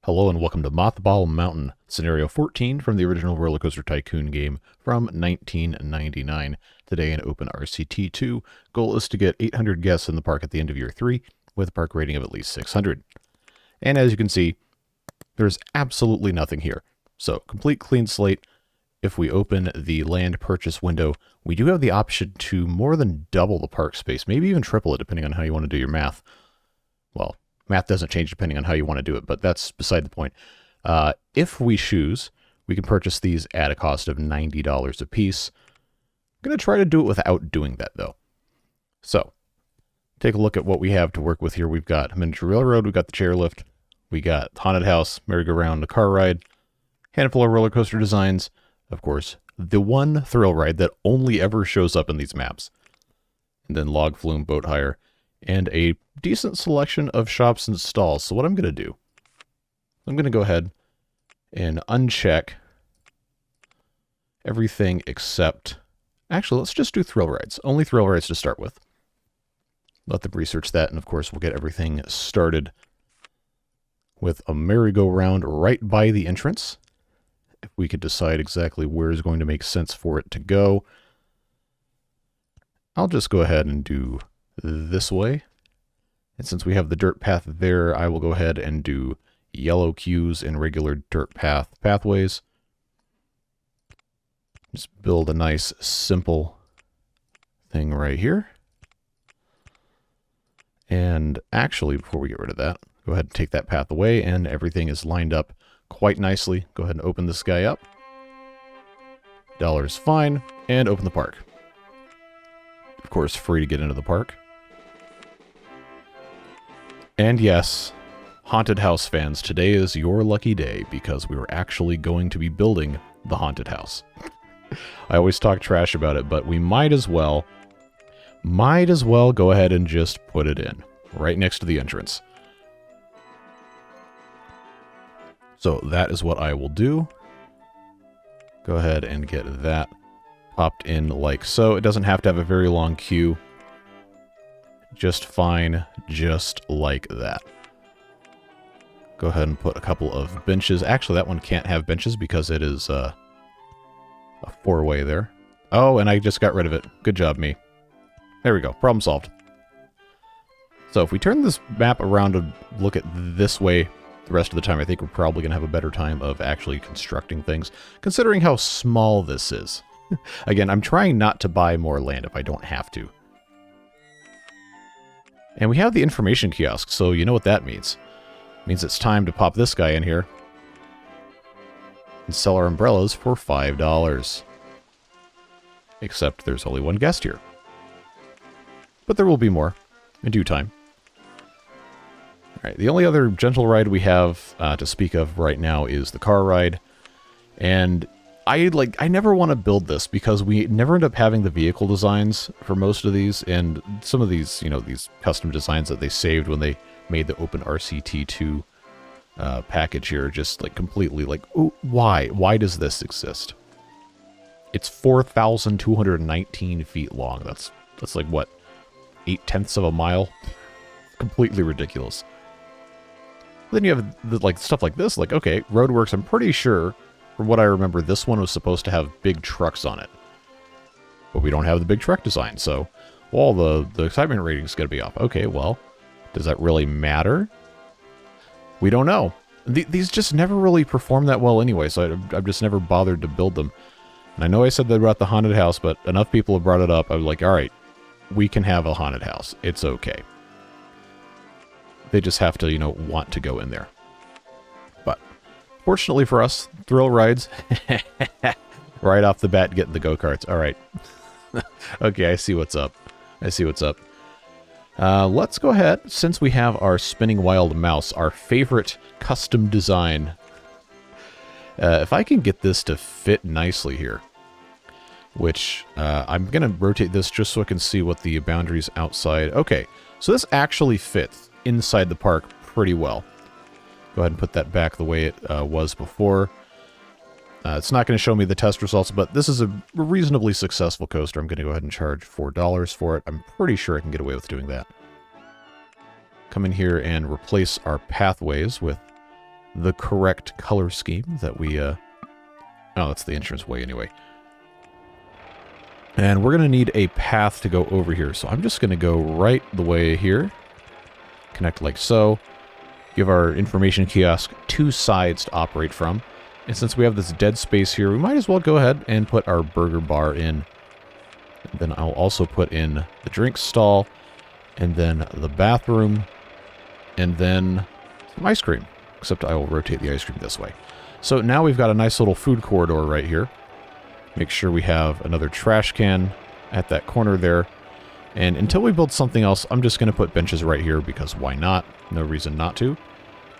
Hello and welcome to Mothball Mountain, Scenario 14 from the original RollerCoaster Tycoon game from 1999. Today in Open RCT 2, goal is to get 800 guests in the park at the end of year 3, with a park rating of at least 600. And as you can see, there's absolutely nothing here. So, complete clean slate. If we open the land purchase window, we do have the option to more than double the park space, maybe even triple it depending on how you want to do your math. Well, math doesn't change depending on how you want to do it, but that's beside the point. If we choose, we can purchase these at a cost of $90 a piece. I'm going to try to do it without doing that, though. So, take a look at what we have to work with here. We've got a miniature railroad, we've got the chairlift, we got haunted house, merry-go-round, the car ride, handful of roller coaster designs, of course, the one thrill ride that only ever shows up in these maps, and then log flume, boat hire, and a decent selection of shops and stalls. So what I'm going to do, I'm going to go ahead and uncheck everything except, actually, let's just do thrill rides. Only thrill rides to start with. Let them research that, and of course, we'll get everything started with a merry-go-round right by the entrance. If we could decide exactly where is going to make sense for it to go, I'll just go ahead and do this way. And since we have the dirt path there, I will go ahead and do yellow cues and regular dirt pathways. Just build a nice, simple thing right here. And actually, before we get rid of that, go ahead and take that path away, and everything is lined up quite nicely. Go ahead and open this guy up. $1 fine, and open the park. Of course, free to get into the park. And yes, haunted house fans, today is your lucky day because we were actually going to be building the haunted house. I always talk trash about it, but we might as well go ahead and just put it in right next to the entrance. So that is what I will do. Go ahead and get that popped in like so. It doesn't have to have a very long queue. Just fine, just like that. Go ahead and put a couple of benches. Actually, that one can't have benches because it is a four-way there. Oh, and I just got rid of it. Good job, me. There we go. Problem solved. So if we turn this map around and look at this way the rest of the time, I think we're probably going to have a better time of actually constructing things, considering how small this is. Again, I'm trying not to buy more land if I don't have to. And we have the information kiosk, so you know what that means. It means it's time to pop this guy in here and sell our umbrellas for $5. Except there's only one guest here. But there will be more in due time. Alright, the only other gentle ride we have to speak of right now is the car ride. And I never want to build this because we never end up having the vehicle designs for most of these, and some of these, you know, these custom designs that they saved when they made the Open RCT2 package here, just like completely like, oh, why? Why does this exist? It's 4,219 feet long. That's like what, 0.8 of a mile? Completely ridiculous. Then you have like stuff like this, like, okay, Roadworks, I'm pretty sure, from what I remember, this one was supposed to have big trucks on it. But we don't have the big truck design, so, well, the excitement rating is going to be off. Okay, well, does that really matter? We don't know. These just never really perform that well anyway, so I've just never bothered to build them. And I know I said that about the haunted house, but enough people have brought it up. I was like, alright, we can have a haunted house. It's okay. They just have to, you know, want to go in there. But fortunately for us, thrill rides, right off the bat, getting the go-karts. All right. Okay, I see what's up. I see what's up. Let's go ahead, since we have our spinning wild mouse, our favorite custom design. If I can get this to fit nicely here, which I'm going to rotate this just so I can see what the boundaries outside. Okay, so this actually fits inside the park pretty well. Go ahead and put that back the way it was before. It's not going to show me the test results, but this is a reasonably successful coaster. I'm going to go ahead and charge $4 for it. I'm pretty sure I can get away with doing that. Come in here and replace our pathways with the correct color scheme that we, oh, that's the entrance way anyway. And we're going to need a path to go over here. So I'm just going to go right the way here. Connect like so. Give our information kiosk 2 sides to operate from. And since we have this dead space here, we might as well go ahead and put our burger bar in. And then I'll also put in the drink stall, and then the bathroom, and then some ice cream. Except I will rotate the ice cream this way. So now we've got a nice little food corridor right here. Make sure we have another trash can at that corner there. And until we build something else, I'm just going to put benches right here because why not? No reason not to.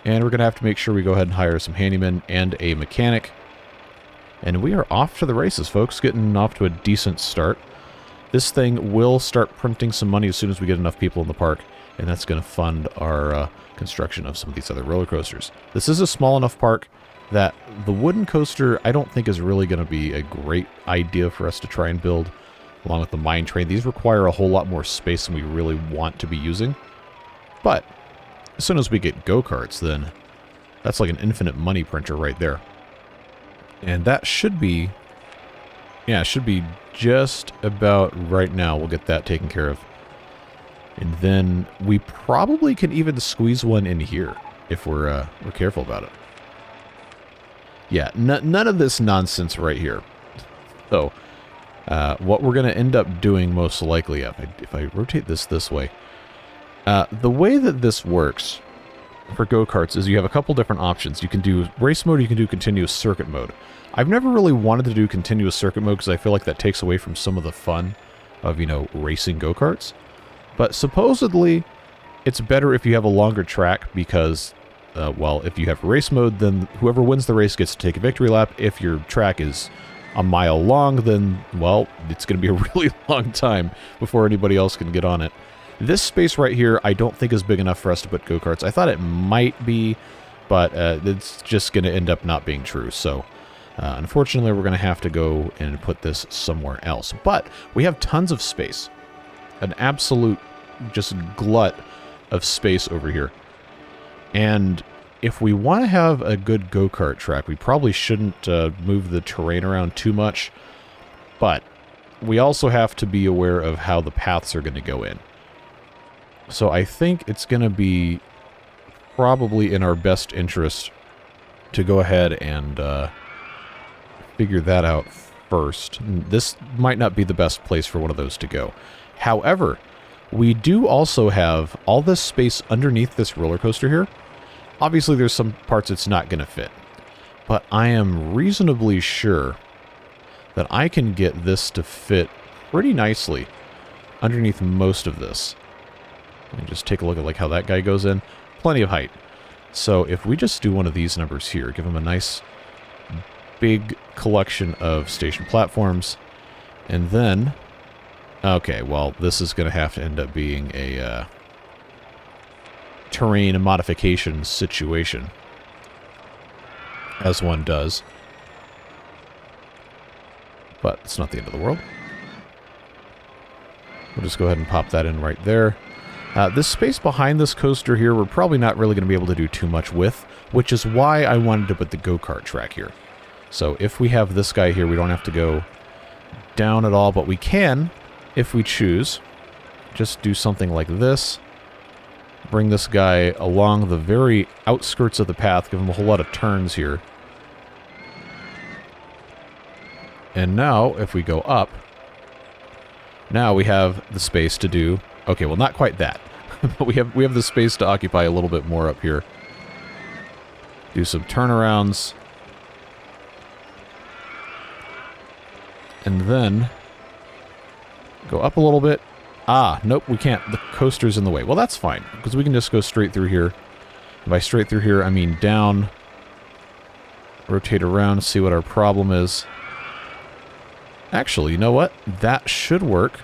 And we're going to have to make sure we go ahead and hire some handymen and a mechanic. And we are off to the races, folks. Getting off to a decent start. This thing will start printing some money as soon as we get enough people in the park. And that's going to fund our construction of some of these other roller coasters. This is a small enough park that the wooden coaster I don't think is really going to be a great idea for us to try and build. Along with the mine train. These require a whole lot more space than we really want to be using. But as soon as we get go-karts, then that's like an infinite money printer right there. And that should be, yeah, it should be just about right now. We'll get that taken care of. And then we probably can even squeeze one in here if we're careful about it. Yeah, none of this nonsense right here. So, what we're going to end up doing most likely, if I rotate this way, the way that this works for go-karts is you have a couple different options. You can do race mode, you can do continuous circuit mode. I've never really wanted to do continuous circuit mode because I feel like that takes away from some of the fun of, you know, racing go-karts. But supposedly, it's better if you have a longer track because, well, if you have race mode, then whoever wins the race gets to take a victory lap. If your track is a mile long, then, well, it's going to be a really long time before anybody else can get on it. This space right here, I don't think is big enough for us to put go-karts. I thought it might be, but it's just going to end up not being true. So, unfortunately, we're going to have to go and put this somewhere else. But we have tons of space. An absolute just glut of space over here. And if we want to have a good go-kart track, we probably shouldn't move the terrain around too much. But we also have to be aware of how the paths are going to go in. So I think it's going to be probably in our best interest to go ahead and figure that out first. This might not be the best place for one of those to go. However, we do also have all this space underneath this roller coaster here. Obviously, there's some parts it's not going to fit. But I am reasonably sure that I can get this to fit pretty nicely underneath most of this. And just take a look at like how that guy goes in. Plenty of height. So if we just do one of these numbers here, give them a nice big collection of station platforms. And then, okay, well, this is going to have to end up being a terrain modification situation, as one does. But it's not the end of the world. We'll just go ahead and pop that in right there. This space behind this coaster here, we're probably not really going to be able to do too much with, which is why I wanted to put the go-kart track here. So if we have this guy here, we don't have to go down at all, but we can, if we choose, just do something like this. Bring this guy along the very outskirts of the path, give him a whole lot of turns here. And now, if we go up, now we have the space to do... Okay, well, not quite that. But we have the space to occupy a little bit more up here. Do some turnarounds. And then go up a little bit. Ah, nope, we can't. The coaster's in the way. Well, that's fine, because we can just go straight through here. And by straight through here, I mean down. Rotate around, see what our problem is. Actually, you know what? That should work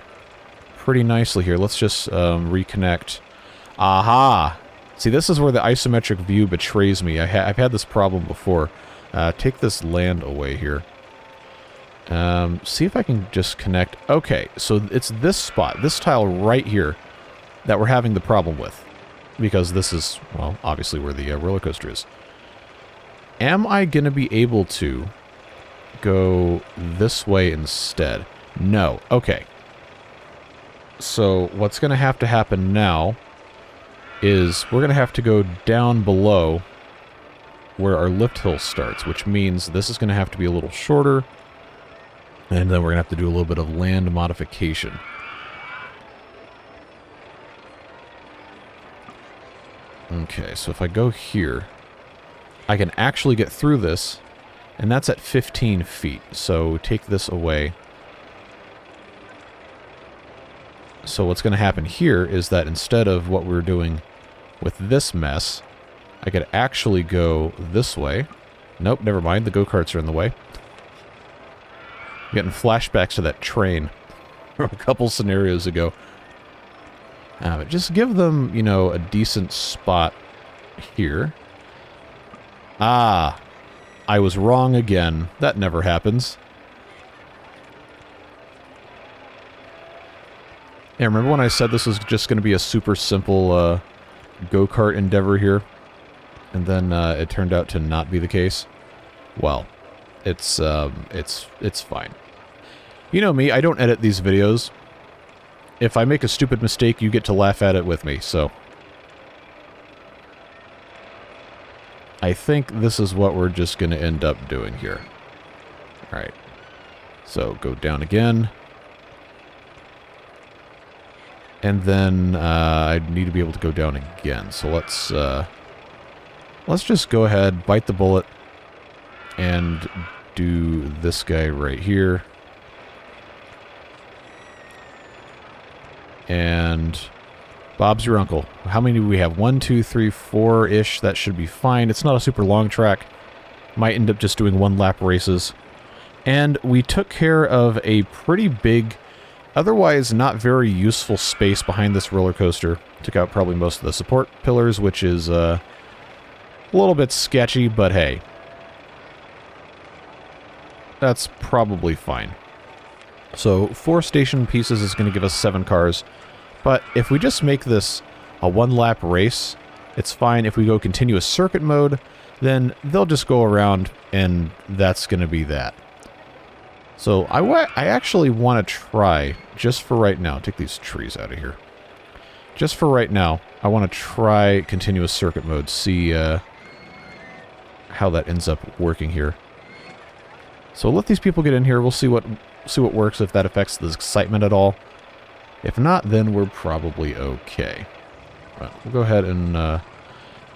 pretty nicely here. Let's just reconnect. Aha! See, this is where the isometric view betrays me. I've had this problem before. Take this land away here. See if I can just connect. Okay, so it's this spot, this tile right here, that we're having the problem with. Because this is, well, obviously where the roller coaster is. Am I going to be able to go this way instead? No. Okay. So what's going to happen now is we're going to have to go down below where our lift hill starts, which means this is going to have to be a little shorter, and then we're going to have to do a little bit of land modification. Okay, so if I go here, I can actually get through this, and that's at 15 feet, so take this away. So what's going to happen here is that instead of what we're doing with this mess, I could actually go this way. Nope, never mind, the go-karts are in the way. I'm getting flashbacks to that train from a couple scenarios ago. But just give them, you know, a decent spot here. Ah, I was wrong again. That never happens. Yeah, remember when I said this was just going to be a super simple go-kart endeavor here? And then it turned out to not be the case? Well, it's fine. You know me, I don't edit these videos. If I make a stupid mistake, you get to laugh at it with me, so... I think this is what we're just going to end up doing here. Alright. So, go down again. And then, I need to be able to go down again. So let's just go ahead, bite the bullet, and do this guy right here. And Bob's your uncle. How many do we have? 1, 2, 3, 4-ish. That should be fine. It's not a super long track. Might end up just doing one-lap races. And we took care of a pretty big, otherwise not very useful space behind this roller coaster. Took out probably most of the support pillars, which is a little bit sketchy, but hey. That's probably fine. So 4 station pieces is going to give us 7 cars. But if we just make this a one-lap race, it's fine. If we go continuous circuit mode, then they'll just go around, and that's going to be that. So I actually want to try, just for right now, take these trees out of here. Just for right now, I want to try continuous circuit mode, see how that ends up working here. So we'll let these people get in here. We'll see what works, if that affects the excitement at all. If not, then we're probably okay. But we'll go ahead and...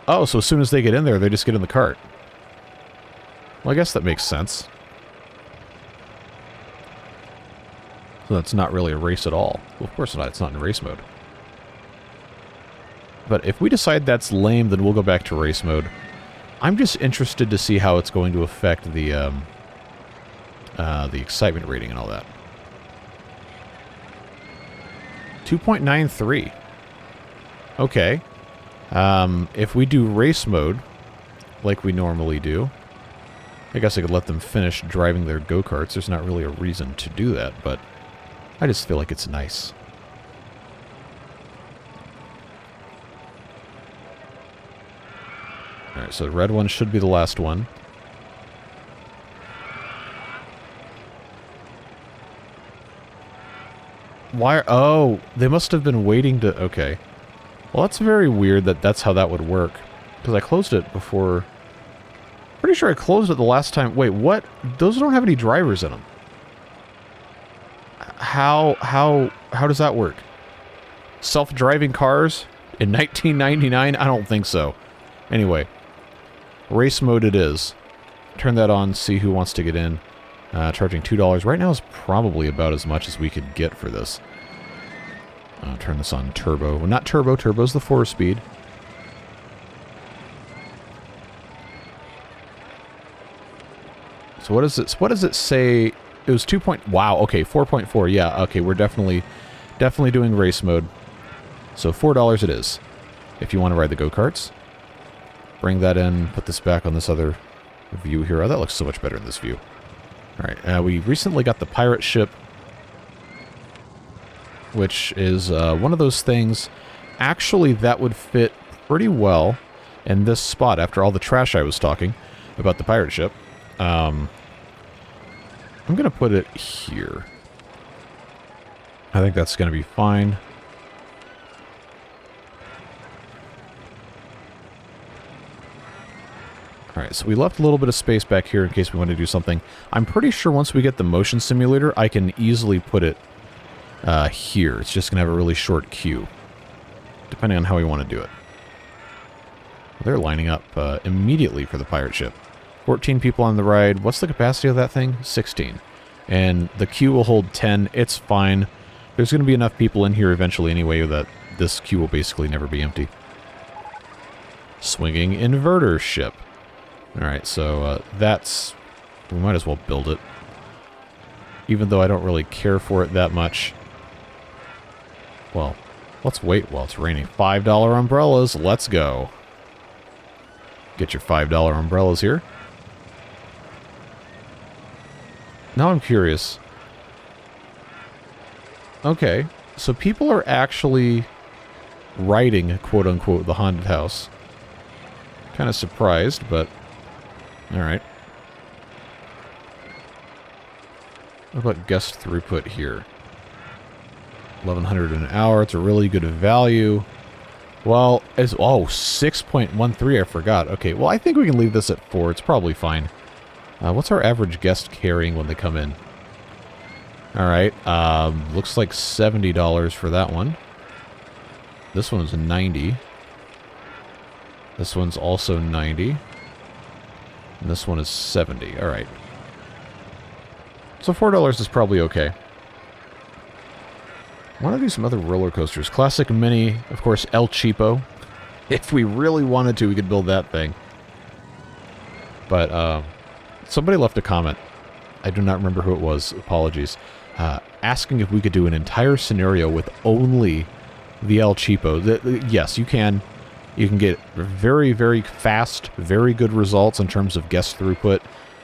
Oh, so as soon as they get in there, they just get in the cart. Well, I guess that makes sense. So that's not really a race at all. Well, of course not. It's not in race mode. But if we decide that's lame, then we'll go back to race mode. I'm just interested to see how it's going to affect the excitement rating and all that. 2.93. Okay. If we do race mode, like we normally do, I guess I could let them finish driving their go-karts. There's not really a reason to do that, but I just feel like it's nice. Alright, so the red one should be the last one. Why? Oh, they must have been waiting to... Okay. Well, that's very weird that that's how that would work. Because I closed it before... Pretty sure I closed it the last time... Wait, what? Those don't have any drivers in them. How does that work? Self-driving cars in 1999? I don't think so. Anyway. Race mode it is. Turn that on, see who wants to get in. Charging $2 right now is probably about as much as we could get for this. Turn this on turbo. Well, not turbo. Turbo's the 4-speed. So what is it? What does it say? It was 2. Wow. Okay, 4.4. Yeah. Okay, we're definitely doing race mode. So $4 it is. If you want to ride the go-karts, bring that in. Put this back on this other view here. Oh, that looks so much better in this view. Alright, we recently got the pirate ship, which is one of those things, actually, that would fit pretty well in this spot after all the trash I was talking. about the pirate ship. I'm going to put it here. I think that's going to be fine. Alright, so we left a little bit of space back here in case we want to do something. I'm pretty sure once we get the motion simulator, I can easily put it here. It's just going to have a really short queue, depending on how we want to do it. They're lining up immediately for the pirate ship. 14 people on the ride. What's the capacity of that thing? 16. And the queue will hold 10. It's fine. There's going to be enough people in here eventually anyway that this queue will basically never be empty. Swinging inverter ship. Alright, so that's... we might as well build it. Even though I don't really care for it that much. Well, let's wait while it's raining. $5 umbrellas, let's go. Get your $5 umbrellas here. Now I'm curious. Okay, so people are actually riding, quote-unquote, the haunted house. Kind of surprised, but... alright. What about guest throughput here? 1,100 an hour. It's a really good value. Well, it's... oh, 6.13, I forgot. Okay, well, I think we can leave this at 4. It's probably fine. What's our average guest carrying when they come in? Alright, looks like $70 for that one. This one's 90. This one's also 90. And this one is 70. Alright. So $4 is probably okay. I want to do some other roller coasters. Classic Mini, of course, El Cheapo. If we really wanted to, we could build that thing. But, somebody left a comment. I do not remember who it was. Apologies. Asking if we could do an entire scenario with only the El Cheapo. Yes, you can. You can get very, very fast, very good results in terms of guest throughput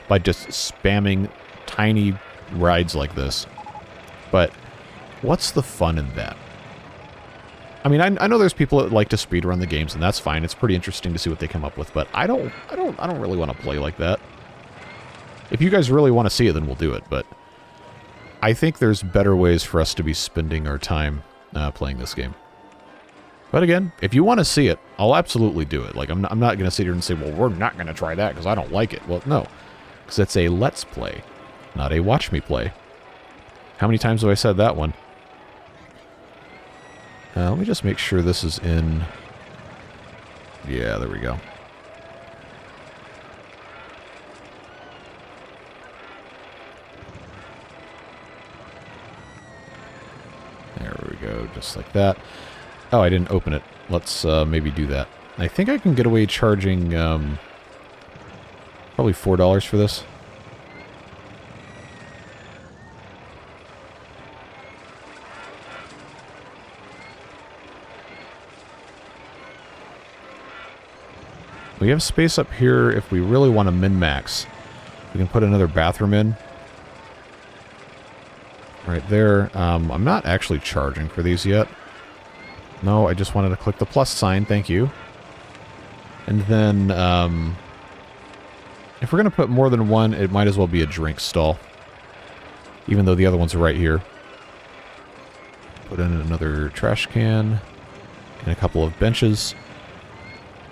by just spamming tiny rides like this. But what's the fun in that? I mean, I know there's people that like to speedrun the games, and that's fine. It's pretty interesting to see what they come up with, but I don't really want to play like that. If you guys really want to see it, then we'll do it, but I think there's better ways for us to be spending our time playing this game. But again, if you want to see it, I'll absolutely do it. Like, I'm not going to sit here and say, well, we're not going to try that because I don't like it. Well, no. Because it's a let's play, not a watch me play. How many times have I said that one? Let me just make sure this is in... yeah, there we go. There we go, just like that. Oh, I didn't open it. Let's maybe do that. I think I can get away charging probably $4 for this. We have space up here if we really want to min-max. We can put another bathroom in. Right there. I'm not actually charging for these yet. No, I just wanted to click the plus sign, thank you. And then, if we're going to put more than one, it might as well be a drink stall. Even though the other ones are right here. Put in another trash can. And a couple of benches.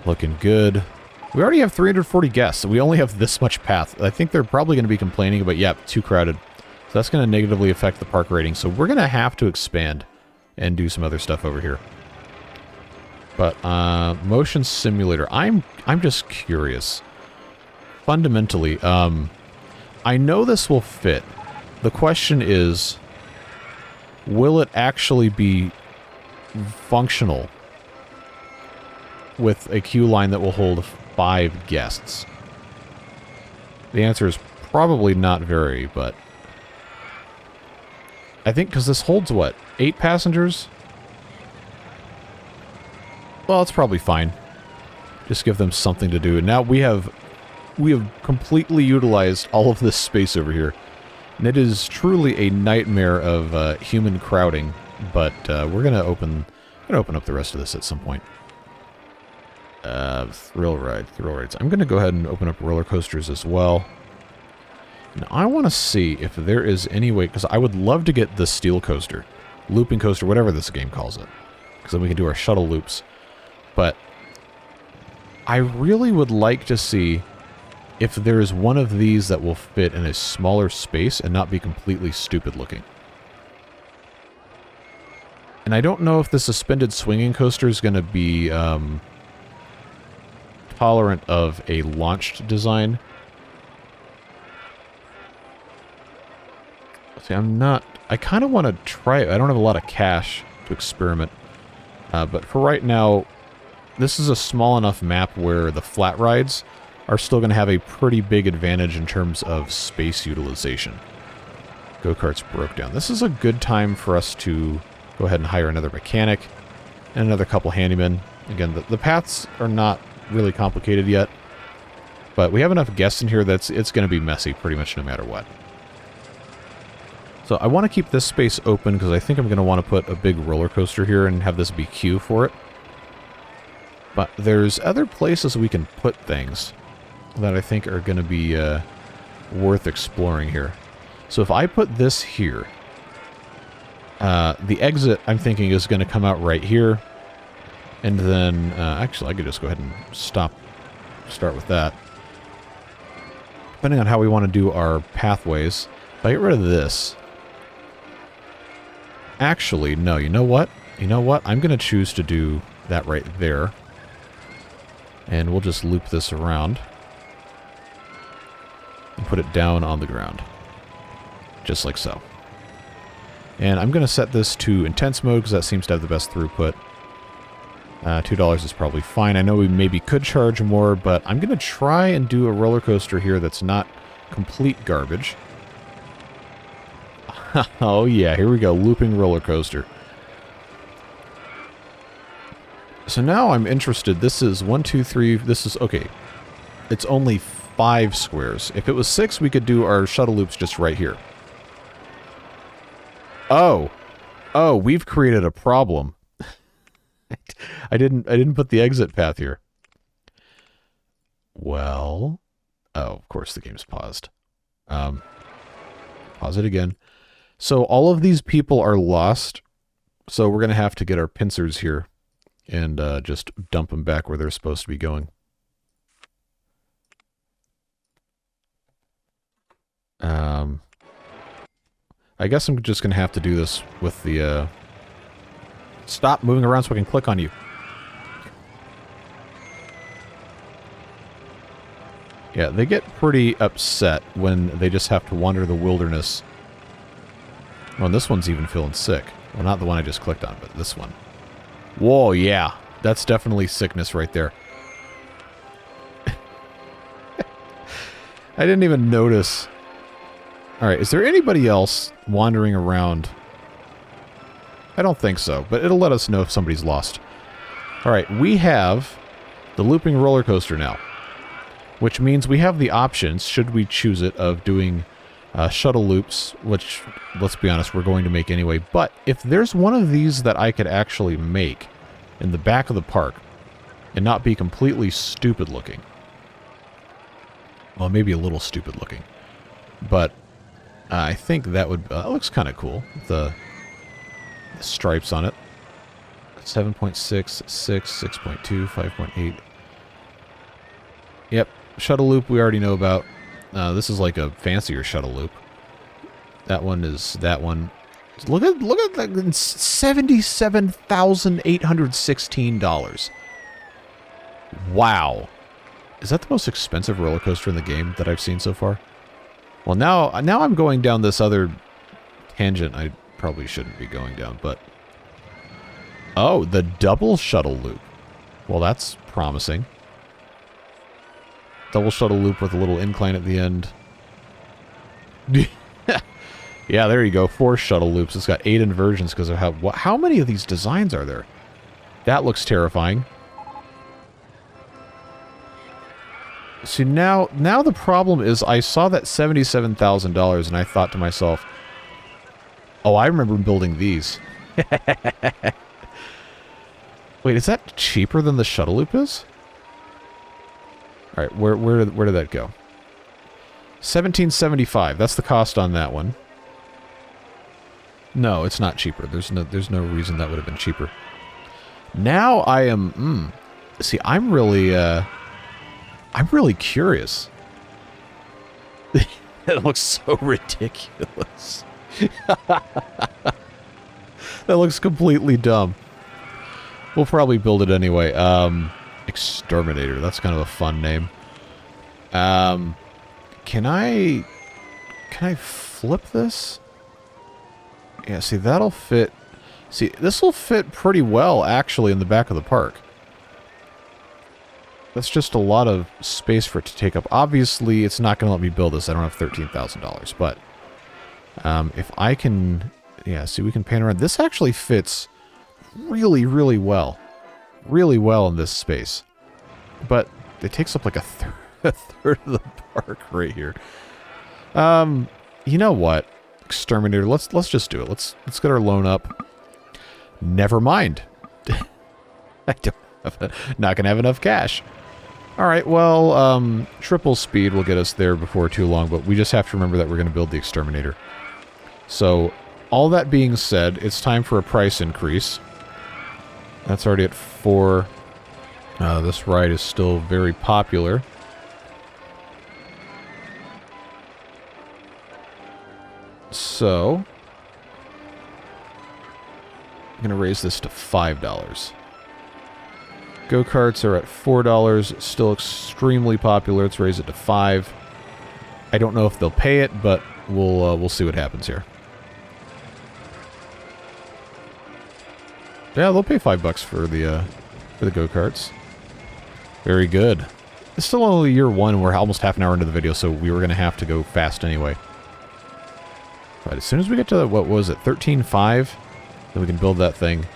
Looking good. We already have 340 guests, so we only have this much path. I think they're probably going to be complaining about, yeah, too crowded. So that's going to negatively affect the park rating. So we're going to have to expand and do some other stuff over here. But motion simulator, I'm just curious. Fundamentally, I know this will fit. The question is, will it actually be functional with a queue line that will hold 5 guests? The answer is probably not very, but I think because this holds what, 8 passengers? Well, it's probably fine. Just give them something to do. And now we have completely utilized all of this space over here. And it is truly a nightmare of human crowding, but we're gonna open up the rest of this at some point. Thrill rides. I'm going to go ahead and open up roller coasters as well. Now, I want to see if there is any way, because I would love to get the steel coaster, looping coaster, whatever this game calls it, because then we can do our shuttle loops. But I really would like to see if there is one of these that will fit in a smaller space and not be completely stupid looking. And I don't know if the suspended swinging coaster is going to be tolerant of a launched design. See, I kind of want to try it. I don't have a lot of cash to experiment. But for right now, this is a small enough map where the flat rides are still going to have a pretty big advantage in terms of space utilization. Go-karts broke down. This is a good time for us to go ahead and hire another mechanic and another couple handymen. Again, the paths are not really complicated yet, but we have enough guests in here that it's going to be messy pretty much no matter what. So I want to keep this space open because I think I'm going to want to put a big roller coaster here and have this be queue for it. But there's other places we can put things that I think are going to be worth exploring here. So if I put this here, the exit I'm thinking is going to come out right here. And then, actually I could just go ahead and start with that. Depending on how we want to do our pathways, if I get rid of this... Actually, no, you know what? I'm going to choose to do that right there. And we'll just loop this around. And put it down on the ground. Just like so. And I'm going to set this to intense mode because that seems to have the best throughput. $2 is probably fine. I know we maybe could charge more, but I'm going to try and do a roller coaster here that's not complete garbage. Oh yeah, here we go, looping roller coaster. So now I'm interested. This is 1, 2, 3. This is okay. It's only 5 squares. If it was 6, we could do our shuttle loops just right here. Oh, we've created a problem. I didn't put the exit path here. Well, oh, of course the game's paused. Pause it again. So all of these people are lost. So we're going to have to get our pincers here and just dump them back where they're supposed to be going. I guess I'm just going to have to do this with the... Stop moving around so I can click on you. Yeah, they get pretty upset when they just have to wander the wilderness. Oh, and this one's even feeling sick. Well, not the one I just clicked on, but this one. Whoa, yeah. That's definitely sickness right there. I didn't even notice. Alright, is there anybody else wandering around? I don't think so, but it'll let us know if somebody's lost. Alright, we have the looping roller coaster now. Which means we have the options, should we choose it, of doing shuttle loops, which, let's be honest, we're going to make anyway. But if there's one of these that I could actually make in the back of the park and not be completely stupid looking. Well, maybe a little stupid looking. But I think that would... that looks kind of cool. The stripes on it. 7.6, 6, 6.2, 5.8. Yep. Shuttle loop we already know about. This is like a fancier shuttle loop. That one is that one. Look at that, $77,816. Wow. Is that the most expensive roller coaster in the game that I've seen so far? Well, now I'm going down this other tangent I probably shouldn't be going down, but... Oh, the double shuttle loop. Well, that's promising. Double shuttle loop with a little incline at the end. Yeah, there you go. 4 shuttle loops. It's got 8 inversions because of how many of these designs are there? That looks terrifying. See, now the problem is I saw that $77,000 and I thought to myself, oh, I remember building these. Wait, is that cheaper than the shuttle loop is? All right, where did that go? 1775. That's the cost on that one. No, it's not cheaper. There's no reason that would have been cheaper. Now I am. See, I'm really curious. That looks so ridiculous. That looks completely dumb. We'll probably build it anyway. Exterminator. That's kind of a fun name. Can I flip this? Yeah, see, that'll fit. See, this will fit pretty well, actually, in the back of the park. That's just a lot of space for it to take up. Obviously, it's not going to let me build this. I don't have $13,000, but if I can... Yeah, see, we can pan around. This actually fits really, really well. Really well in this space. But it takes up like a third of the park right here. You know what? Exterminator, let's just do it. Let's get our loan up. Never mind. I don't have not gonna have enough cash. Alright, well, triple speed will get us there before too long, but we just have to remember that we're gonna build the exterminator. So, all that being said, it's time for a price increase. That's already at 4. This ride is still very popular. So, I'm going to raise this to $5. Go-karts are at $4, still extremely popular. Let's raise it to $5. I don't know if they'll pay it, but we'll see what happens here. Yeah, they'll pay $5 for the go-karts. Very good. It's still only year 1. We're almost half an hour into the video, so we were going to have to go fast anyway. But as soon as we get to, what was it, 13.5, then we can build that thing.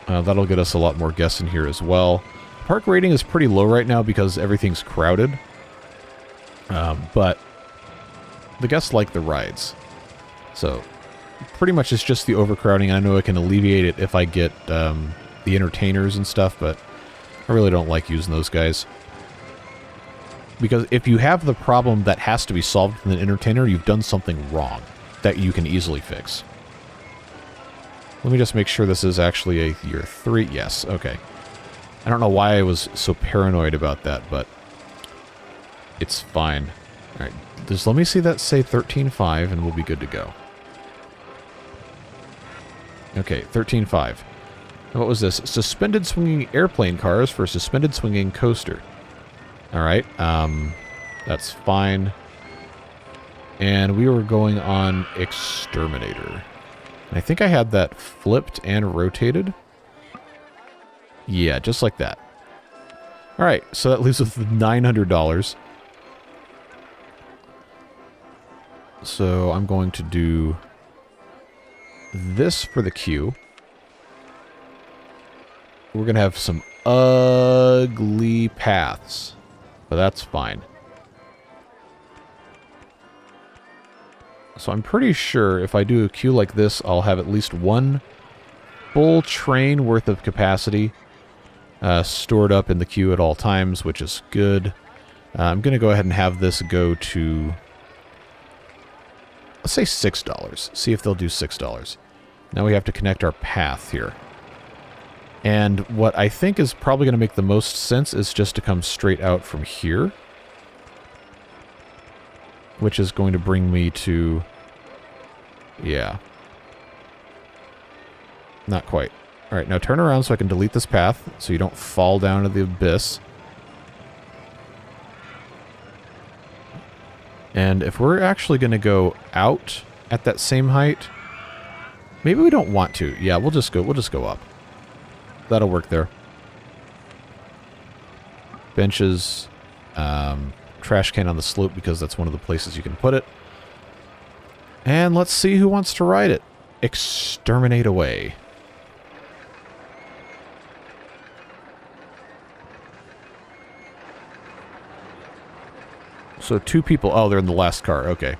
That'll get us a lot more guests in here as well. Park rating is pretty low right now because everything's crowded. But the guests like the rides. So, pretty much it's just the overcrowding. I know I can alleviate it if I get the entertainers and stuff, but I really don't like using those guys. Because if you have the problem that has to be solved with an entertainer, you've done something wrong that you can easily fix. Let me just make sure this is actually a year 3. Yes, okay. I don't know why I was so paranoid about that, but it's fine. Alright, just let me see that say 13.5 and we'll be good to go. Okay, 13.5. What was this? Suspended swinging airplane cars for suspended swinging coaster. Alright, that's fine. And we were going on Exterminator. And I think I had that flipped and rotated. Yeah, just like that. Alright, so that leaves us with $900. So I'm going to do this for the queue. We're going to have some ugly paths, but that's fine. So I'm pretty sure if I do a queue like this, I'll have at least one full train worth of capacity stored up in the queue at all times, which is good. I'm going to go ahead and have this go to, let's say $6. See if they'll do $6. Now we have to connect our path here. And what I think is probably going to make the most sense is just to come straight out from here. Which is going to bring me to... Yeah. Not quite. Alright, now turn around so I can delete this path, so you don't fall down to the abyss. And if we're actually going to go out at that same height... Maybe we don't want to. Yeah, we'll just go up. That'll work there. Benches... trash can on the slope because that's one of the places you can put it. And let's see who wants to ride it. Exterminate away. So 2 people. Oh, they're in the last car. Okay.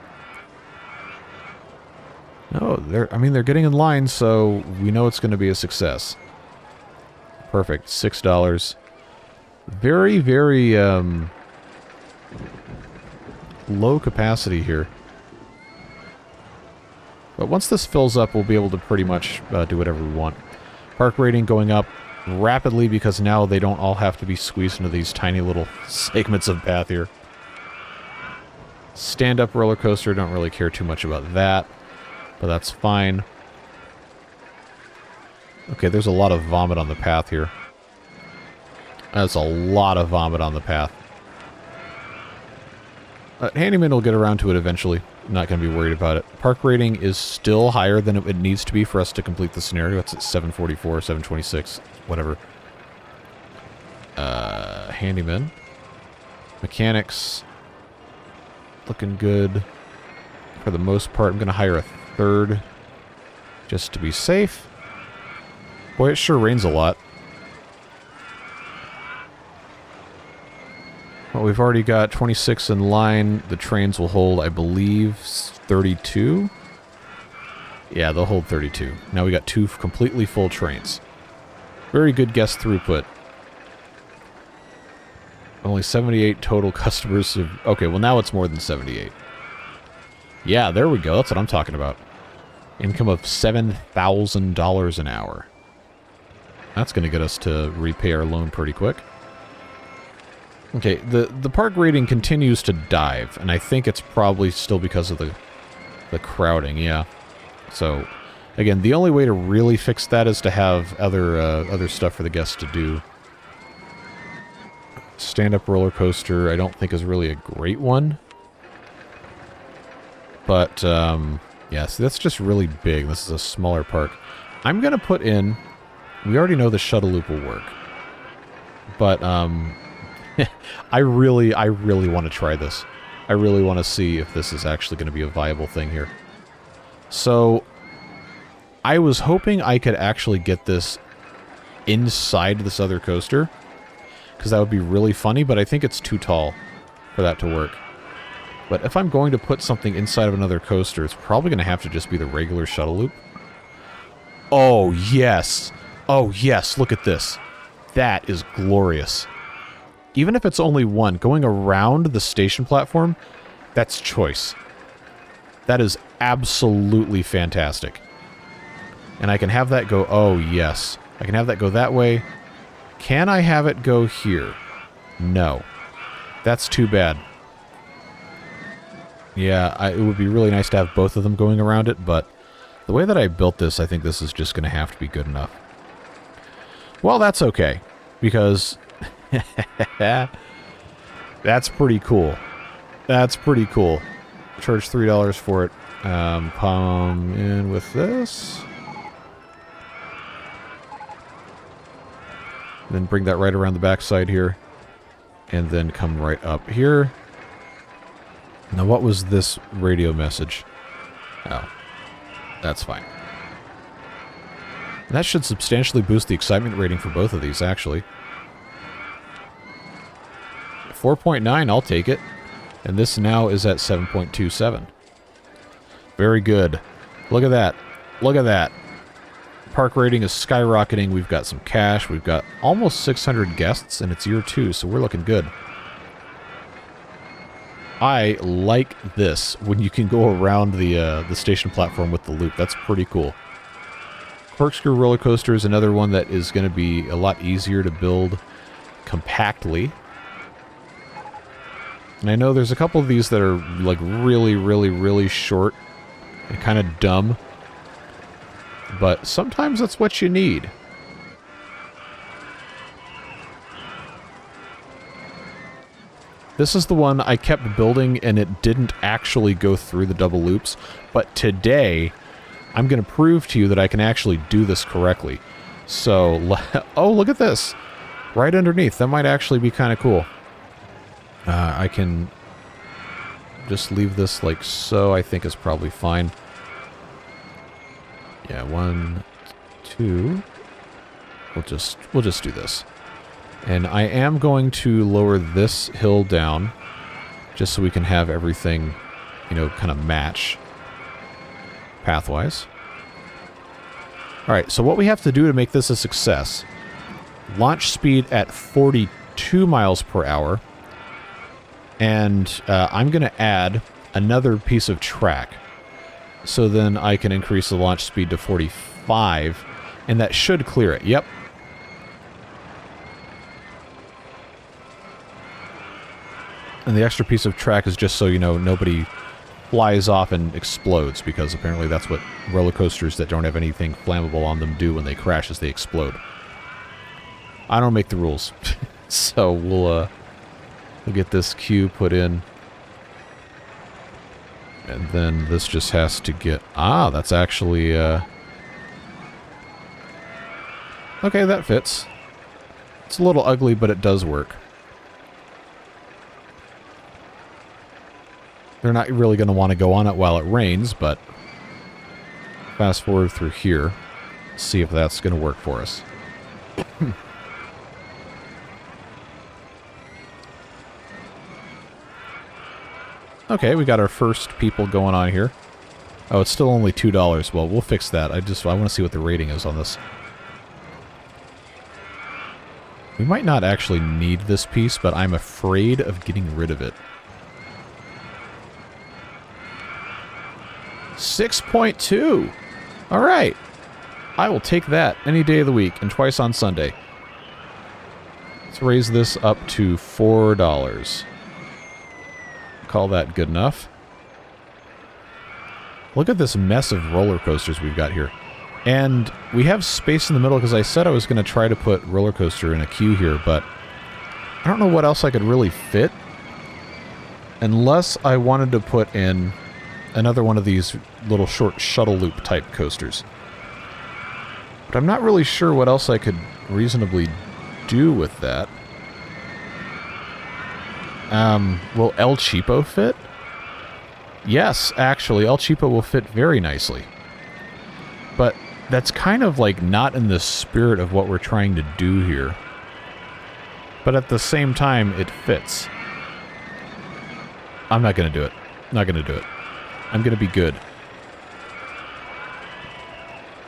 No, they're getting in line, so we know it's going to be a success. Perfect. $6. Very, very low capacity here. But once this fills up, we'll be able to pretty much do whatever we want. Park rating going up rapidly because now they don't all have to be squeezed into these tiny little segments of path here. Stand-up roller coaster, don't really care too much about that, but that's fine. Okay, there's a lot of vomit on the path here. That's a lot of vomit on the path. Handyman will get around to it eventually. I'm not going to be worried about it. Park rating is still higher than it needs to be for us to complete the scenario. It's at 744, 726, whatever. Handyman. Mechanics. Looking good. For the most part, I'm going to hire a third. Just to be safe. Boy, it sure rains a lot. Well, we've already got 26 in line. The trains will hold, I believe, 32? Yeah, they'll hold 32. Now we got 2 completely full trains. Very good guest throughput. Only 78 total customers. Okay, well now it's more than 78. Yeah, there we go. That's what I'm talking about. Income of $7,000 an hour. That's going to get us to repay our loan pretty quick. Okay, the park rating continues to dive, and I think it's probably still because of the crowding, yeah. So, again, the only way to really fix that is to have other stuff for the guests to do. Stand-up roller coaster, I don't think is really a great one. But, yeah, so that's just really big. This is a smaller park. I'm going to put in... We already know the shuttle loop will work. But, I really want to try this. I really want to see if this is actually going to be a viable thing here. So, I was hoping I could actually get this inside this other coaster, because that would be really funny, but I think it's too tall for that to work. But if I'm going to put something inside of another coaster, it's probably going to have to just be the regular shuttle loop. Oh, yes! Oh, yes, look at this. That is glorious. Even if it's only one, going around the station platform, that's choice. That is absolutely fantastic. And I can have that go, oh yes. I can have that go that way. Can I have it go here? No. That's too bad. Yeah, it would be really nice to have both of them going around it, but the way that I built this, I think this is just going to have to be good enough. Well, that's okay, because... That's pretty cool. That's pretty cool. Charge $3 for it. Palm in with this. Then bring that right around the backside here. And then come right up here. Now what was this radio message? Oh. That's fine. That should substantially boost the excitement rating for both of these, actually. 4.9, I'll take it. And this now is at 7.27. Very good. Look at that. Look at that. Park rating is skyrocketing. We've got some cash. We've got almost 600 guests, and it's year 2, so we're looking good. I like this, when you can go around the station platform with the loop. That's pretty cool. Corkscrew roller coaster is another one that is going to be a lot easier to build compactly. And I know there's a couple of these that are like really short and kind of dumb. But sometimes that's what you need. This is the one I kept building and it didn't actually go through the double loops. But today, I'm going to prove to you that I can actually do this correctly. So, oh, look at this. Right underneath. That might actually be kind of cool. I can just leave this like so. I think is probably fine. Yeah, 1, 2. We'll just do this. And I am going to lower this hill down just so we can have everything, you know, kind of match pathwise. All right, so what we have to do to make this a success, launch speed at 42 2 miles per hour. And I'm going to add another piece of track. So then I can increase the launch speed to 45. And that should clear it. Yep. And the extra piece of track is just so you know nobody flies off and explodes, because apparently that's what roller coasters that don't have anything flammable on them do when they crash, is they explode. I don't make the rules. So we'll get this cue put in. And then this just has to get... Ah, that's actually... Okay, that fits. It's a little ugly, but it does work. They're not really going to want to go on it while it rains, but fast forward through here. See if that's going to work for us. Okay, we got our first people going on here. Oh, it's still only $2. Well, we'll fix that. I want to see what the rating is on this. We might not actually need this piece, but I'm afraid of getting rid of it. 6.2. All right. I will take that any day of the week and twice on Sunday. Let's raise this up to $4. Call that good enough. Look at this mess of roller coasters we've got here. And we have space in the middle because I said I was going to try to put roller coaster in a queue here, but I don't know what else I could really fit. Unless I wanted to put in another one of these little short shuttle loop type coasters. But I'm not really sure what else I could reasonably do with that. Will El Cheapo fit? Yes, actually, El Cheapo will fit very nicely. But that's kind of like not in the spirit of what we're trying to do here. But at the same time, it fits. I'm not going to do it. Not going to do it. I'm going to be good.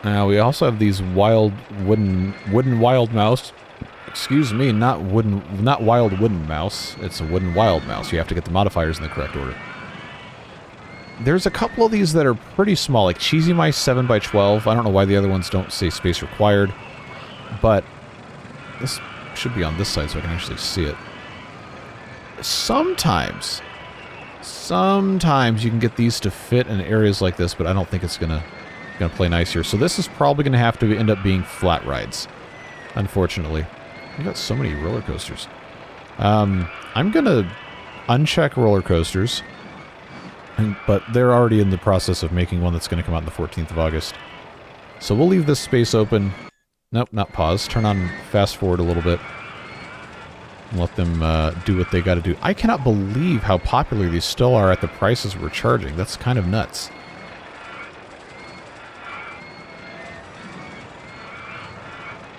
Now, we also have these wild wooden wild mouse. Excuse me, not wild wooden mouse. It's a wooden wild mouse. You have to get the modifiers in the correct order. There's a couple of these that are pretty small, like Cheesy Mice 7x12. I don't know why the other ones don't say space required, but this should be on this side so I can actually see it. Sometimes you can get these to fit in areas like this, but I don't think it's gonna play nice here. So this is probably gonna have to end up being flat rides, unfortunately. We've got so many roller coasters. I'm gonna uncheck roller coasters, but they're already in the process of making one that's gonna come out on the 14th of August. So we'll leave this space open. Nope, not pause. Turn on fast forward a little bit. And let them do what they gotta do. I cannot believe how popular these still are at the prices we're charging. That's kind of nuts.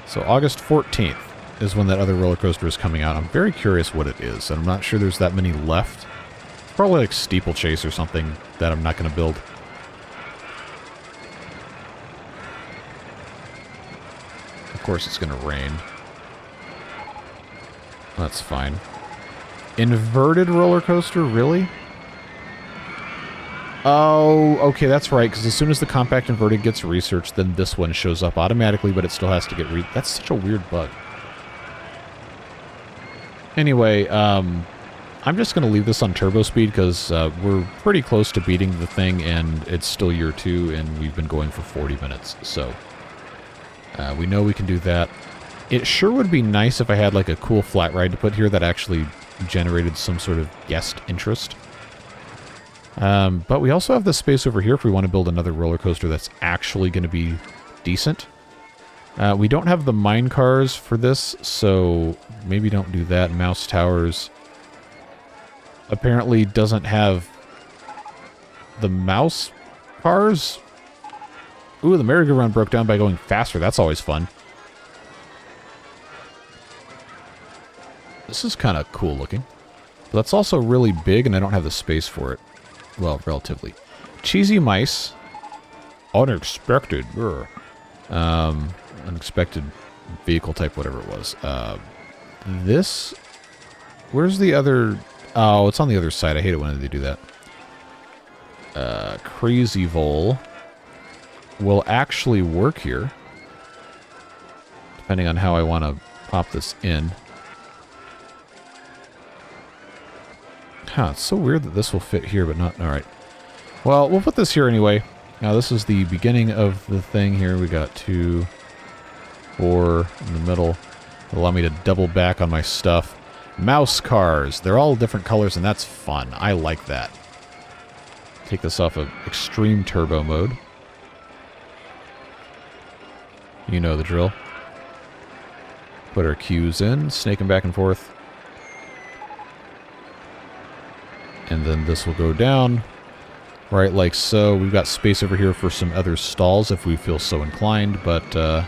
So August 14th is when that other roller coaster is coming out. I'm very curious what it is, and I'm not sure there's that many left. It's probably like Steeplechase or something that I'm not going to build. Of course it's going to rain. That's fine. Inverted roller coaster? Really? Oh, okay, that's right, because as soon as the compact inverted gets researched, then this one shows up automatically, but it still has to get That's such a weird bug. Anyway, I'm just going to leave this on turbo speed, because we're pretty close to beating the thing, and it's still year 2, and we've been going for 40 minutes, so we know we can do that. It sure would be nice if I had like a cool flat ride to put here that actually generated some sort of guest interest. But we also have the space over here if we want to build another roller coaster that's actually going to be decent. We don't have the mine cars for this, so maybe don't do that. Mouse Towers apparently doesn't have the mouse cars. Ooh, the merry-go-round broke down by going faster. That's always fun. This is kind of cool looking. But that's also really big, and I don't have the space for it. Well, relatively. Cheesy Mice. Unexpected. Unexpected vehicle type, whatever it was. this... Where's the other... Oh, it's on the other side. I hate it when they do that. Crazy Vole will actually work here. Depending on how I want to pop this in. Huh, it's so weird that this will fit here, but not... Alright. Well, we'll put this here anyway. Now, this is the beginning of the thing here. We got 2, 4 in the middle. Allow me to double back on my stuff. Mouse cars. They're all different colors, and that's fun. I like that. Take this off of extreme turbo mode. You know the drill. Put our cues in, snake them back and forth. And then this will go down. Right, like so. We've got space over here for some other stalls if we feel so inclined, but I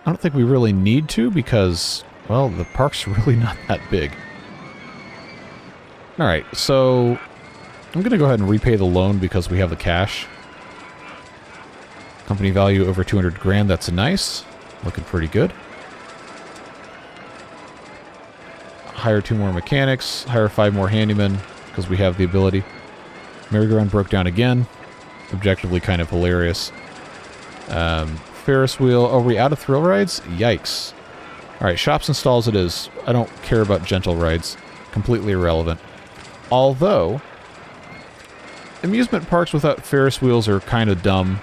don't think we really need to because, well, the park's really not that big. Alright, so I'm going to go ahead and repay the loan because we have the cash. Company value over 200 grand, that's nice. Looking pretty good. Hire 2 more mechanics, hire 5 more handymen because we have the ability. Merry-go-round broke down again. Objectively kind of hilarious. Ferris wheel. Are we out of thrill rides? Yikes. Alright, shops and stalls it is. I don't care about gentle rides. Completely irrelevant. Although, amusement parks without Ferris wheels are kind of dumb.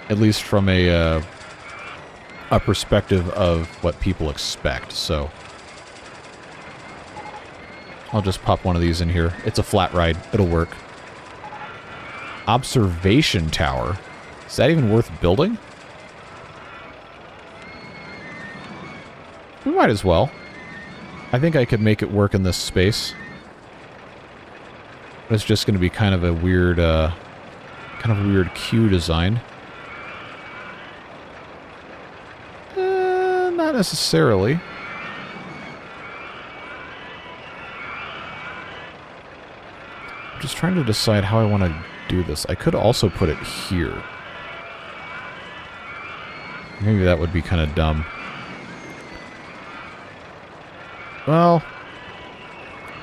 At least from a perspective of what people expect, so... I'll just pop one of these in here. It's a flat ride. It'll work. Observation tower. Is that even worth building? We might as well. I think I could make it work in this space. But it's just going to be kind of a weird queue design. Not necessarily. I'm just trying to decide how I want to do this. I could also put it here. Maybe that would be kind of dumb. Well,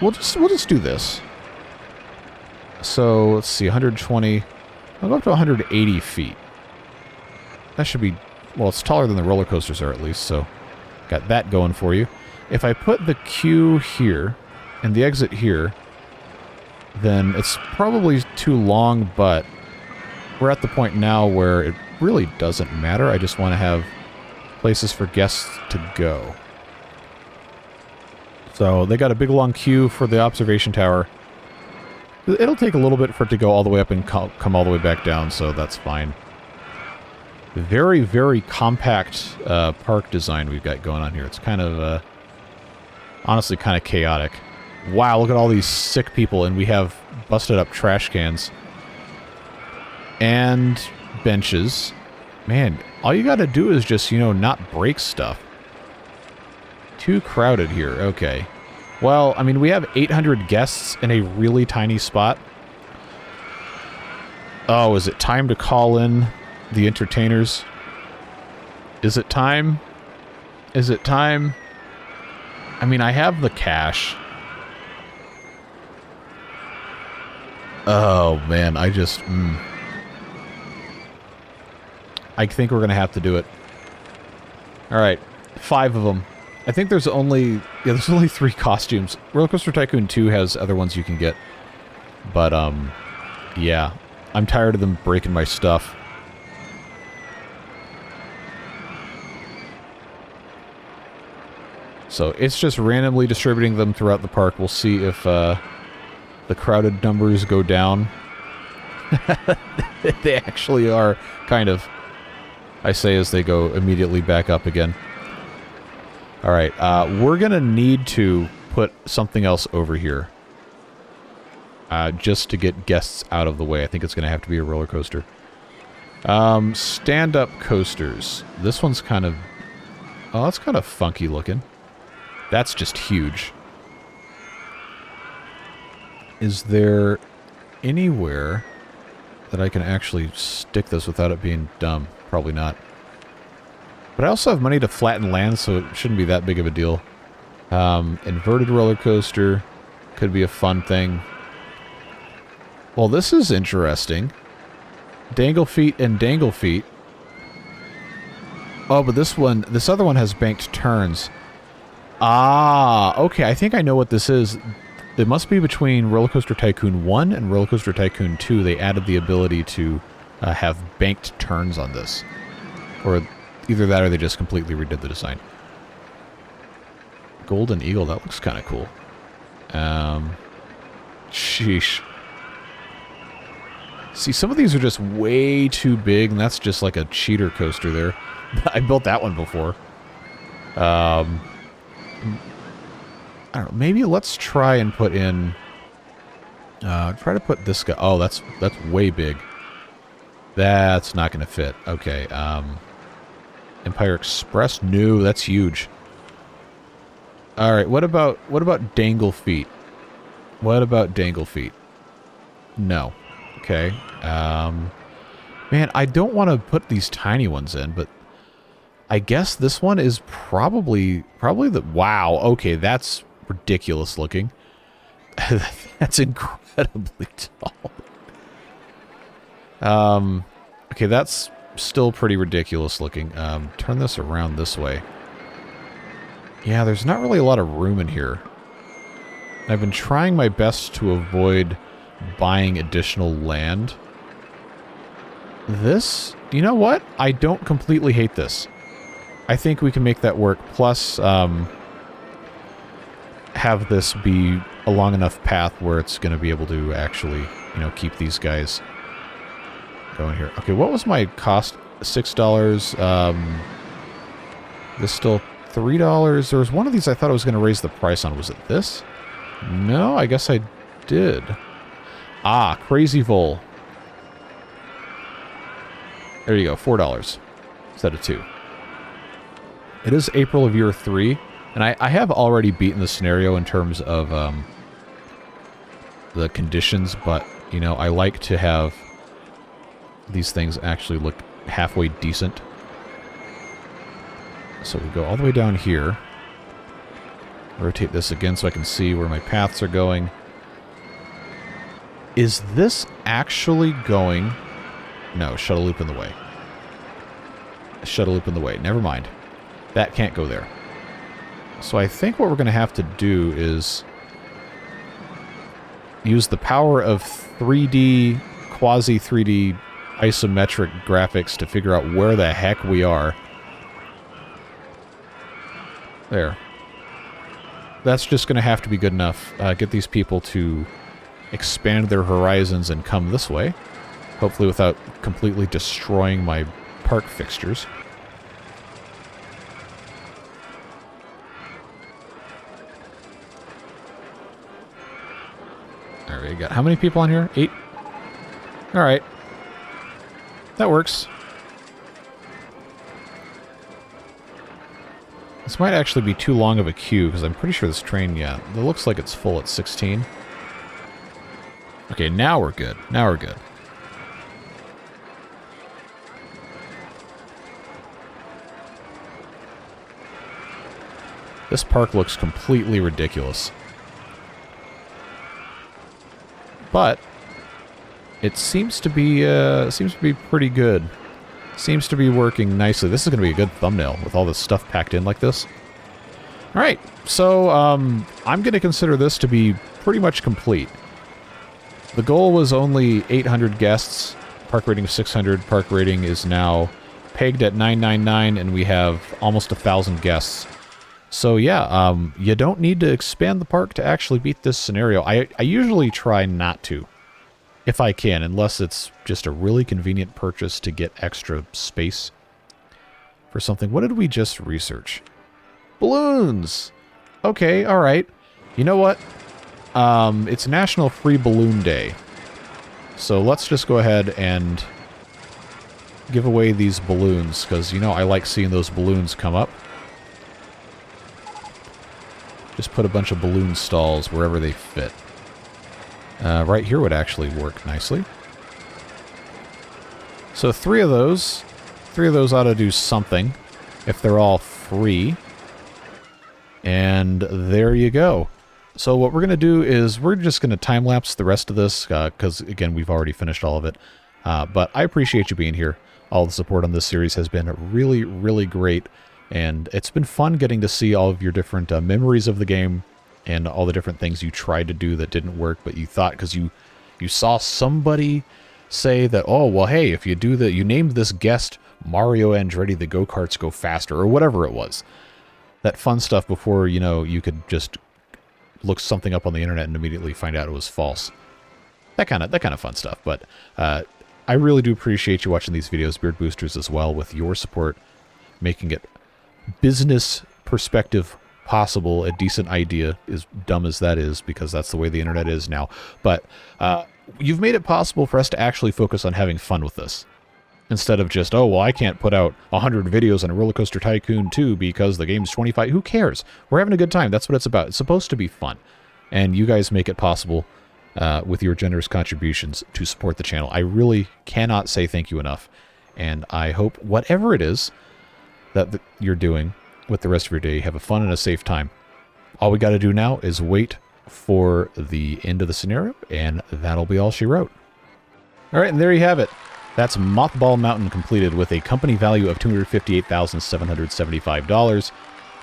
we'll just do this. So, let's see, 120. I'll go up to 180 feet. That should be... Well, it's taller than the roller coasters are at least, so... Got that going for you. If I put the queue here, and the exit here... then it's probably too long, but we're at the point now where it really doesn't matter. I just want to have places for guests to go. So they got a big long queue for the observation tower. It'll take a little bit for it to go all the way up and come all the way back down, so that's fine. Very, very compact park design we've got going on here. It's kind of, honestly, kind of chaotic. Wow, look at all these sick people, and we have busted up trash cans. And benches. Man, all you gotta do is just, you know, not break stuff. Too crowded here, okay. Well, I mean, we have 800 guests in a really tiny spot. Oh, is it time to call in the entertainers? Is it time? Is it time? I mean, I have the cash. Oh, man, I just... I think we're going to have to do it. Alright, 5 of them. I think there's only... Yeah, there's only 3 costumes. RollerCoaster Tycoon 2 has other ones you can get. But, yeah. I'm tired of them breaking my stuff. So, it's just randomly distributing them throughout the park. We'll see if, the crowded numbers go down. They actually are, kind of. I say as they go immediately back up again. Alright, we're gonna need to put something else over here. Just to get guests out of the way. I think it's gonna have to be a roller coaster. Stand-up coasters. This one's kind of... Oh, that's kind of funky looking. That's just huge. Is there anywhere that I can actually stick this without it being dumb? Probably not. But I also have money to flatten land, so it shouldn't be that big of a deal. Inverted roller coaster could be a fun thing. Well, this is interesting. Dangle feet and dangle feet. Oh, but this other one has banked turns. Ah, okay, I think I know what this is. It must be between RollerCoaster Tycoon 1 and RollerCoaster Tycoon 2. They added the ability to have banked turns on this. Or either that or they just completely redid the design. Golden Eagle, that looks kind of cool. Sheesh. See, some of these are just way too big, and that's just like a cheater coaster there. I built that one before. I don't know, maybe let's try and put in... try to put this guy... Oh, that's way big. That's not going to fit. Okay, Empire Express? No, that's huge. Alright, what about dangle feet? What about dangle feet? No. Okay. Man, I don't want to put these tiny ones in, but I guess this one is probably the... Wow, okay, that's ridiculous looking. That's incredibly tall. Okay, that's still pretty ridiculous looking. Turn this around this way. Yeah, there's not really a lot of room in here. I've been trying my best to avoid buying additional land. This, you know what? I don't completely hate this. I think we can make that work. Plus, have this be a long enough path where it's going to be able to actually, you know, keep these guys going here. Okay, what was my cost? $6. This still $3. There was one of these I thought I was going to raise the price on. Was it this? No, I guess I did. Ah, Crazy Vole. There you go, $4 instead of $2. It is April of year 3, and I have already beaten the scenario in terms of the conditions, but, you know, I like to have these things actually look halfway decent. So we go all the way down here. Rotate this again so I can see where my paths are going. Is this actually going... No, shuttle loop in the way. Shuttle loop in the way. Never mind. That can't go there. So I think what we're going to have to do is use the power of 3D, quasi-3D isometric graphics to figure out where the heck we are. There. That's just going to have to be good enough. Get these people to expand their horizons and come this way. Hopefully without completely destroying my park fixtures. Alright, we got how many people on here? 8? Alright. That works. This might actually be too long of a queue, because I'm pretty sure this train, yeah, it looks like it's full at 16. Okay, now we're good. Now we're good. This park looks completely ridiculous. But it seems to be pretty good. Seems to be working nicely. This is going to be a good thumbnail with all this stuff packed in like this. Alright, so I'm going to consider this to be pretty much complete. The goal was only 800 guests. Park rating of 600. Park rating is now pegged at 999, and we have almost 1,000 guests. So yeah, you don't need to expand the park to actually beat this scenario. I usually try not to, if I can, unless it's just a really convenient purchase to get extra space for something. What did we just research? Balloons! Okay, alright. You know what? It's National Free Balloon Day. So let's just go ahead and give away these balloons, because, you know, I like seeing those balloons come up. Just put a bunch of balloon stalls wherever they fit. Right here would actually work nicely. So 3 of those ought to do something. if they're all free. And there you go. So what we're going to do is we're just going to time-lapse the rest of this, because, again, we've already finished all of it. But I appreciate you being here. All the support on this series has been really, really great. And it's been fun getting to see all of your different memories of the game and all the different things you tried to do that didn't work, but you thought because you saw somebody say that, oh, well, hey, if you do you named this guest Mario Andretti, the go-karts go faster, or whatever it was. That fun stuff before, you know, you could just look something up on the internet and immediately find out it was false. That kind of fun stuff. But I really do appreciate you watching these videos, Beard Boosters, as well, with your support, making it business perspective possible, a decent idea, as dumb as that is, because that's the way the internet is now. But you've made it possible for us to actually focus on having fun with this. Instead of just, oh, well, I can't put out 100 videos on a RollerCoaster Tycoon 2 because the game's 25. Who cares? We're having a good time. That's what it's about. It's supposed to be fun. And you guys make it possible with your generous contributions to support the channel. I really cannot say thank you enough. And I hope whatever it is that you're doing with the rest of your day, have a fun and a safe time. All we got to do now is wait for the end of the scenario, and that'll be all she wrote. All right, and there you have it. That's Mothball Mountain completed with a company value of $258,775.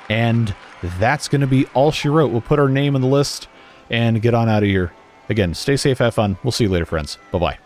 And that's going to be all she wrote. We'll put our name in the list and get on out of here. Again, stay safe, have fun. We'll see you later, friends. Bye-bye.